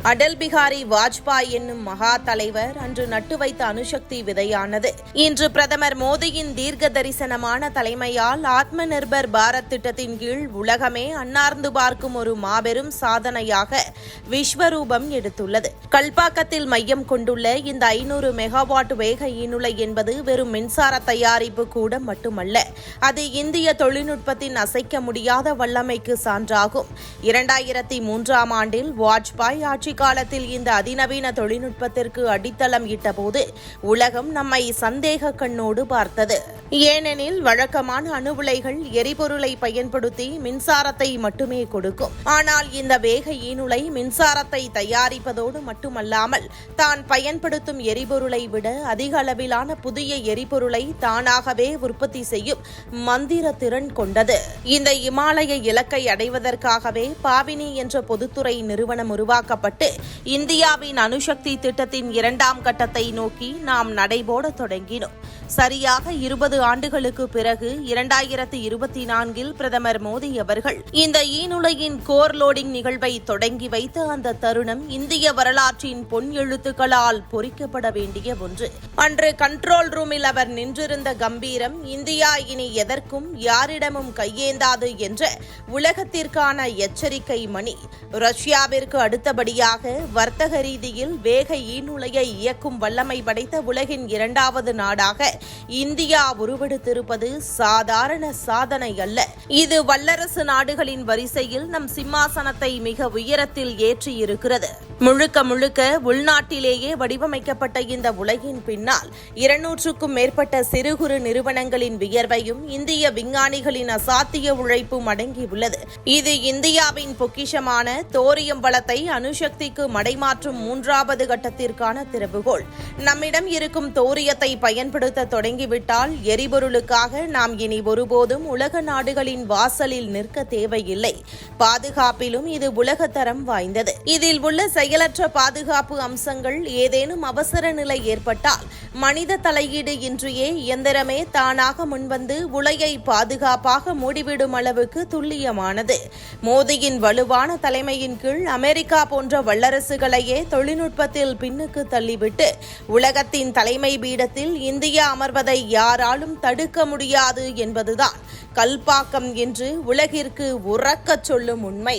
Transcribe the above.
அடல் பிகாரி வாஜ்பாய் என்னும் மகா தலைவர் அன்று நட்டு வைத்த அணுசக்தி விதையானது இன்று பிரதமர் மோடியின் தீர்க்க தரிசனமான தலைமையால் ஆத்ம நிர்பர் பாரத் திட்டத்தின் கீழ் உலகமே அன்னார்ந்து பார்க்கும் ஒரு மாபெரும் சாதனையாக விஸ்வரூபம் எடுத்துள்ளது. கல்பாக்கத்தில் மையம் கொண்டுள்ள இந்த 500 மெகாவாட் வேக ஈனுலை என்பது வெறும் மின்சார தயாரிப்பு கூட மட்டுமல்ல, அது இந்திய தொழில்நுட்பத்தின் அசைக்க முடியாத வல்லமைக்கு சான்றாகும். 2003ஆம் ஆண்டில் வாஜ்பாய் ஆட்சி காலத்தில் இந்த அதிநவீன தொழில்நுட்பத்திற்கு அடித்தளம் இட்டபோது உலகம் நம்மை சந்தேக கண்ணோடு பார்த்தது. ஏனெனில் வழக்கமான அணு உலைகள் எரிபொருளை பயன்படுத்தி மின்சாரத்தை மட்டுமே கொடுக்கும். ஆனால் இந்த வேக ஈனுலை மின்சாரத்தை தயாரிப்பதோடு மட்டுமல்லாமல் தான் பயன்படுத்தும் எரிபொருளை விட அதிக அளவிலான புதிய எரிபொருளை தானாகவே உற்பத்தி செய்யும் மந்திர திறன் கொண்டது. இந்த இமாலய இலக்கை அடைவதற்காகவே பாவினி என்ற பொதுத்துறை நிறுவனம் உருவாக்கப்பட்டு இந்தியாவின் அணுசக்தி திட்டத்தின் 2ஆம் கட்டத்தை நோக்கி நாம் நடைபோட தொடங்கினோம். சரியாக 20 ஆண்டுகளுக்கு பிறகு 2024இல் பிரதமர் மோடி அவர்கள் இந்த ஈனுலையின் கோர் லோடிங் நிகழ்வை தொடங்கி வைத்த அந்த தருணம் இந்திய வரலாற்றின் பொன் எழுத்துக்களால் பொறிக்கப்பட வேண்டிய ஒன்று. அன்று கண்ட்ரோல் ரூமில் அவர் நின்றிருந்த கம்பீரம் இந்தியா இனி எதற்கும் யாரிடமும் கையேந்தாது என்ற உலகத்திற்கான எச்சரிக்கை மணி. ரஷ்யாவிற்கு அடுத்தபடியாக வர்த்தக ரீதியில் வேக ஈனுலையை இயக்கும் வல்லமை படைத்த உலகின் 2வது நாடாக இந்தியா உருவெடுத்திருப்பது சாதாரண சாதனை அல்ல. இது வல்லரசு நாடுகளின் வரிசையில் நம் சிம்மாசனத்தை மிக உயரத்தில் ஏற்றியிருக்கிறது. முழுக்க முழுக்க உள்நாட்டிலேயே வடிவமைக்கப்பட்ட இந்த உலகின் பின்னால் 200க்கும் மேற்பட்ட சிறு குறு நிறுவனங்களின் வியர்வையும் இந்திய விஞ்ஞானிகளின் அசாத்திய உழைப்பும் அடங்கியுள்ளது. இது இந்தியாவின் பொக்கிஷமான தோரியம் வளத்தை அணுசக்திக்கு மடைமாற்றும் 3வது கட்டத்திற்கான திறவுகோல். நம்மிடம் இருக்கும் தோரியத்தை பயன்படுத்த தொடங்கிவிட்டால் எரிபொருளுக்காக நாம் இனி ஒருபோதும் உலக நாடுகளின் வாசலில் நிற்க தேவையில்லை. பாதுகாப்பிலும் இது உலகத்தரம் வாய்ந்தது. இதில் உள்ள செயலற்ற பாதுகாப்பு அம்சங்கள் ஏதேனும் அவசர நிலை ஏற்பட்டால் மனித தலையீடு இன்றியே இயந்திரமே தானாக முன்வந்து உலையை பாதுகாப்பாக மூடிவிடும் அளவுக்கு துல்லியமானது. மோடியின் வலுவான தலைமையின் கீழ் அமெரிக்கா போன்ற வல்லரசுகளையே தொழில்நுட்பத்தில் பின்னுக்கு தள்ளிவிட்டு உலகத்தின் தலைமை பீடத்தில் இந்தியா அமர்வதை யாராலும் தடுக்க முடியாது என்பதுதான் கல்பாக்கம் என்று உலகிற்கு உறக்கச் சொல்லும் உண்மை.